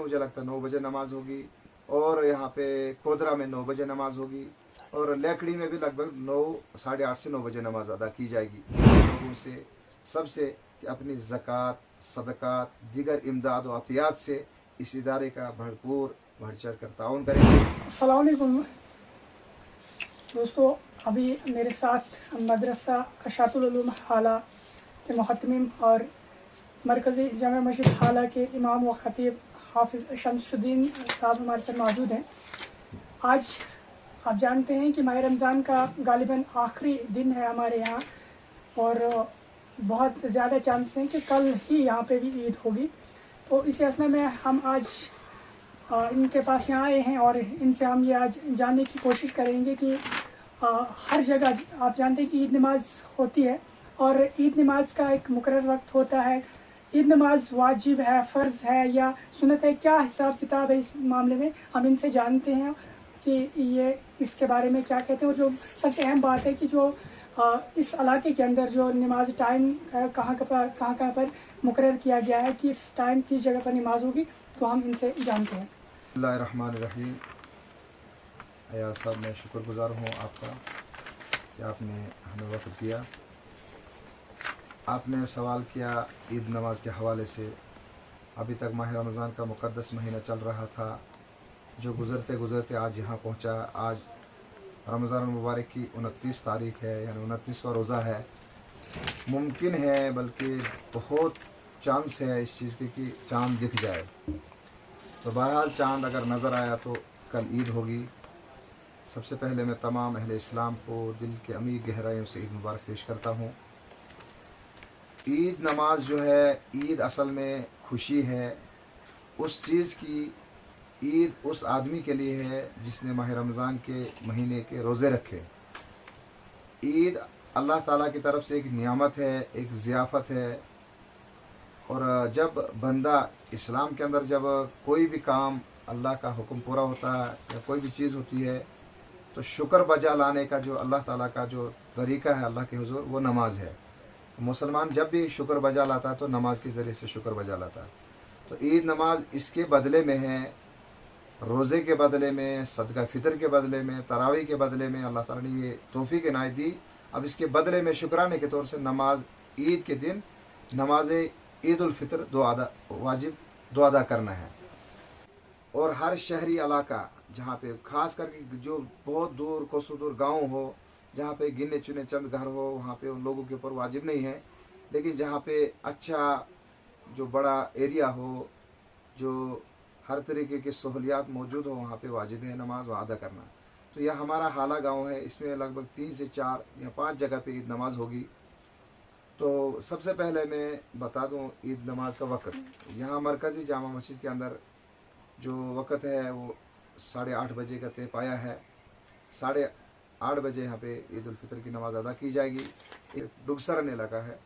मुझे लगता है 9 बजे नमाज होगी, और यहाँ पे कोदरा में 9 बजे नमाज होगी, और लेकड़ी में भी लगभग 9, 8:30 से 9 बजे नमाज अदा की जाएगी। लोगों से सबसे कि अपनी ज़कात, सदक़ात, दीगर इमदाद व अतियात से इस इदारे का भरपूर बढ़ चढ़ कर ताउन करेंगे। अस्सलाम वालेकुम दोस्तों, अभी मेरे साथ मदरसा अशातुल उलूम हाला के मुहतमिम और मरकज़ी जामा मस्जिद हाला के इमाम व ख़तीब हाफिज़ शमसुद्दीन साहब हमारे साथ मौजूद हैं। आज आप जानते हैं कि माह रमज़ान का गालिबन आखिरी दिन है हमारे यहाँ, और बहुत ज़्यादा चांस हैं कि कल ही यहाँ पे भी ईद होगी। तो इस असना में हम आज इनके पास यहाँ आए हैं और इनसे हम ये आज जानने की कोशिश करेंगे कि हर जगह आप जानते हैं कि ईद नमाज होती है, और ईद नमाज का एक मुकर्रर वक्त होता है। ईद नमाज वाजिब है, फ़र्ज़ है या सुन्नत है, क्या हिसाब किताब है इस मामले में, हम इनसे जानते हैं कि ये इसके बारे में क्या कहते हैं। और जो सबसे अहम बात है कि जो इस इलाके के अंदर जो नमाज टाइम कहाँ पर मुकर्रर किया गया है, किस टाइम किस जगह पर नमाज होगी, तो हम इनसे जानते हैं। बिस्मिल्लाहिर्रहमानिर्रहीम। अयाज साहब, मैं शुक्रगुज़ार हूँ आपका कि आपने हमें वक्त दिया। आपने सवाल किया ईद नमाज के हवाले से। अभी तक माह रमज़ान का मुक़द्दस महीना चल रहा था, जो गुज़रते गुज़रते आज यहाँ पहुँचा। आज रमज़ान मुबारक की 29 तारीख़ है, यानी 29वां रोज़ा है। मुमकिन है, बल्कि बहुत चांस है इस चीज़ के कि चाँद दिख जाए। तो बहरहाल चाँद अगर नज़र आया तो कल ईद होगी। सबसे पहले मैं तमाम अहले इस्लाम को दिल के अमीर गहराइयों से ईद मुबारक पेश करता हूँ। ईद नमाज जो है, ईद असल में खुशी है उस चीज़ की। ईद उस आदमी के लिए है जिसने माह रमज़ान के महीने के रोज़े रखे। ईद अल्लाह ताला की तरफ से एक नियामत है, एक ज़ियाफ़त है। और जब बंदा इस्लाम के अंदर जब कोई भी काम अल्लाह का हुक्म पूरा होता है या कोई भी चीज़ होती है, तो शुक्र बजा लाने का जो अल्लाह ताला का जो तरीक़ा है अल्लाह के हुज़ूर, वो नमाज है। तो मुसलमान जब भी शुक्र बजा लाता है तो नमाज के ज़रिए से शुक्र बजा लाता है। तो ईद नमाज इसके बदले में है, रोज़े के बदले में, सदका फ़ितर के बदले में, तरावी के बदले में अल्लाह ताला ने ये तौफ़ीक इनायत दी। अब इसके बदले में शुक्राने के तौर से नमाज, ईद के दिन नमाज ईद उल फ़ितर वाजिब दो अदा करना है। और हर शहरी इलाका जहाँ पे ख़ास करके जो बहुत दूर कोसों दूर गाँव हो, जहाँ पे गिने चुने चंद घर हो, वहाँ पे उन लोगों के ऊपर वाजिब नहीं है। लेकिन जहाँ पे अच्छा जो बड़ा एरिया हो, जो हर तरीके की सहूलियात मौजूद हो, वहाँ पे वाजिब है नमाज वहाँ अदा करना। तो यह हमारा हाला गांव है, इसमें लगभग 3 से 4 या 5 जगह पे ईद नमाज होगी। तो सबसे पहले मैं बता दूं ईद नमाज का वक्त। यहाँ मरकज़ी जामा मस्जिद के अंदर जो वक्त है वो 8:30 बजे का तय पाया है। 8:30 बजे यहाँ पे ईद उल फितर की नमाज़ अदा की जाएगी। एक डुगसरन इलाका है,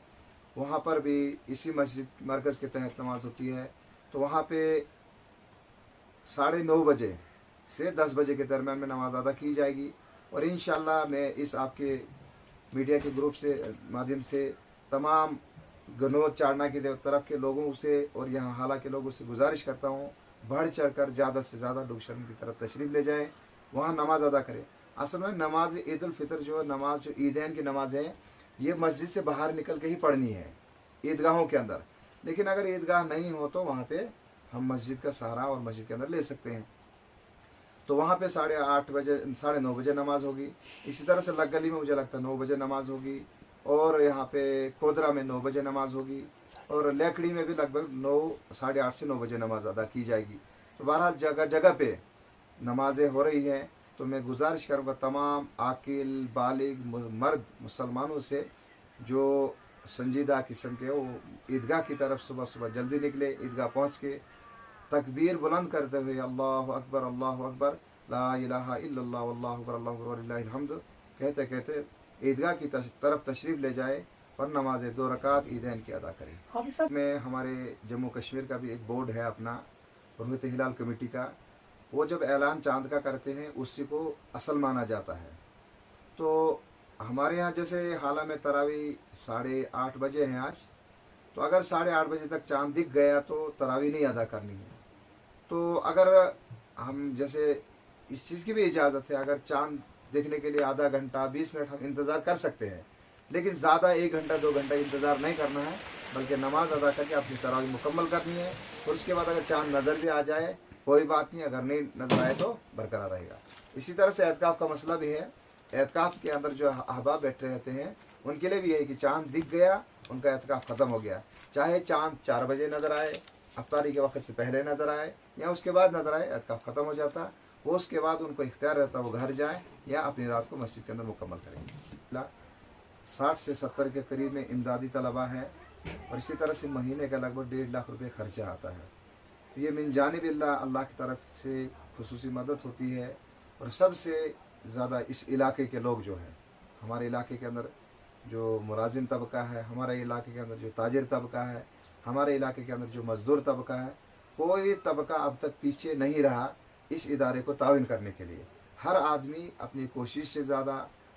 वहाँ पर भी इसी मस्जिद मरकज़ के तहत नमाज होती है। तो वहाँ पे 9:30 बजे से 10 बजे के दरम्यान में नमाज अदा की जाएगी। और इंशाअल्लाह मैं इस आपके मीडिया के ग्रुप से माध्यम से तमाम गनोद चाड़ना की तरफ के लोगों से और यहाँ हाला के लोगों से गुजारिश करता हूँ, बढ़ चढ़ कर ज़्यादा से ज़्यादा डुगसरन की तरफ तशरीफ़ ले जाएँ, वहाँ नमाज अदा करें। असल में नमाज ईद उल फितर जो नमाज, जो ईदैन की नमाज है, ये मस्जिद से बाहर निकल के ही पढ़नी है ईदगाहों के अंदर। लेकिन अगर ईदगाह नहीं हो तो वहाँ पे हम मस्जिद का सहारा और मस्जिद के अंदर ले सकते हैं। तो वहाँ पे 8:30 बजे 9:30 बजे नमाज होगी। इसी तरह से गली में मुझे लगता है 9 बजे नमाज होगी, और यहाँ पे कोदरा में 9 बजे नमाज होगी, और लेकड़ी में भी लगभग 9, 8:30 से 9 बजे नमाज अदा की जाएगी। तो बहरहाल जगह जगह पे नमाजें हो रही हैं। तो मैं गुजारिश करूँगा तमाम आकिल बालिग मर्द मुसलमानों से जो संजीदा किस्म के वो ईदगाह की तरफ सुबह सुबह जल्दी निकले, ईदगाह पहुँच के तकबीर बुलंद करते हुए अल्लाहु अकबर ला इलाहा इल्लल्लाह वल्लाहु अकबर अल्लाहु अकबर वलिल्लाहिल हम्द कहते कहते ईदगाह की तरफ तशरीफ़ ले जाए और नमाज 2 रकात ईदैन की अदा करें। में हमारे जम्मू कश्मीर का भी एक बोर्ड है अपना, रुहत हिलाल कमेटी का। वो जब ऐलान चांद का करते हैं उसी को असल माना जाता है। तो हमारे यहाँ जैसे हाला में तरावी 8:30 बजे हैं आज, तो अगर 8:30 बजे तक चांद दिख गया तो तरावी नहीं अदा करनी है। तो अगर हम जैसे इस चीज़ की भी इजाज़त है, अगर चांद देखने के लिए आधा घंटा 20 मिनट हम इंतज़ार कर सकते हैं, लेकिन ज़्यादा 1 घंटा 2 घंटा इंतज़ार नहीं करना है, बल्कि नमाज अदा करके अपनी तरावी मुकम्मल करनी है। और उसके बाद अगर चांद नज़र भी आ जाए कोई बात नहीं, अगर नहीं नज़र आए तो बरकरार रहेगा। इसी तरह से एतकाफ़ का मसला भी है। एतकाफ़ के अंदर जो अहबाब बैठे रहते हैं उनके लिए भी है कि चांद दिख गया, उनका एतकाफ़ ख़त्म हो गया। चाहे चांद 4 बजे नज़र आए, अफ्तारी के वक्त से पहले नज़र आए या उसके बाद नज़र आए, एतकाफ़ ख़त्म हो जाता। वो उसके बाद उनको इख्तियार रहता वो घर जाए या अपनी रात को मस्जिद के अंदर मुकम्मल करेंगे। 60 से 70 के करीब में इमदादी तलबा है और इसी तरह से महीने का लगभग 1.5 लाख रुपये खर्चा आता है। ये मिन जानिबिल्लाह अल्लाह की तरफ से खुसूसी मदद होती है। और सबसे ज़्यादा इस इलाके के लोग जो हैं, हमारे इलाके के अंदर जो मुलाजिम तबका है, हमारे इलाके के अंदर जो ताजिर तबका है, हमारे इलाके के अंदर जो मजदूर तबका है, कोई तबका अब तक पीछे नहीं रहा इस इदारे को ताउन करने के लिए। हर आदमी अपनी कोशिश से ज़्यादा,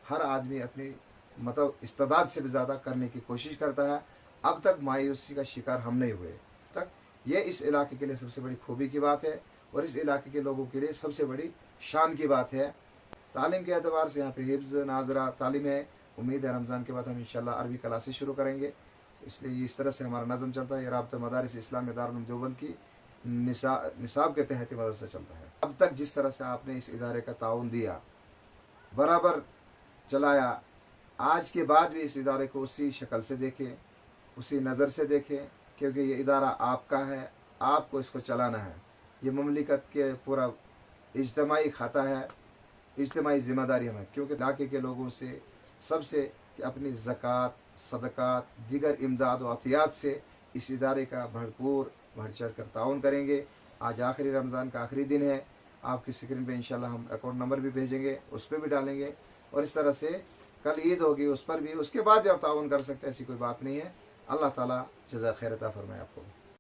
हर आदमी अपनी मतलब इस्तेदाद से भी ज़्यादा करने की कोशिश करता है। अब तक मायूसी का शिकार हम नहीं हुए तक। ये इस इलाके के लिए सबसे बड़ी खूबी की बात है और इस इलाके के लोगों के लिए सबसे बड़ी शान की बात है। तालीम के एतबार से यहाँ पे हिफ्ज़ नाजरा तालीम है। उम्मीद है रमज़ान के बाद हम इंशाल्लाह अरबी क्लासेस शुरू करेंगे। इसलिए इस तरह से हमारा नज़म चलता है। ये राब्ता मदारिस इस्लामी दारुल देवबंद की निसाब के तहत मदरसा चलता है। अब तक जिस तरह से आपने इस इदारे का ताउन दिया, बराबर चलाया, आज के बाद भी इस इदारे को उसी शक्ल से देखें, उसी नज़र से देखें, क्योंकि ये इदारा आपका है, आपको इसको चलाना है। ये ममलिकत के पूरा इज्तिमाई खाता है, इज्तिमाई ज़िम्मेदारी हमें, क्योंकि इलाके के लोगों से सबसे कि अपनी ज़कात, सदक़ात, दीगर इमदाद व अतियात से इस इदारे का भरपूर बढ़ चढ़ कर ताउन करेंगे। आज आखिरी रमज़ान का आखिरी दिन है। आपकी स्क्रीन पे इंशाल्लाह हम अकाउंट नंबर भी भेजेंगे, उस पर भी डालेंगे। और इस तरह से कल ईद होगी, उस पर भी, उसके बाद भी आप ताउन कर सकते हैं, ऐसी कोई बात नहीं है। अल्लाह ताला जज़ा खैर अता फरमाए आपको।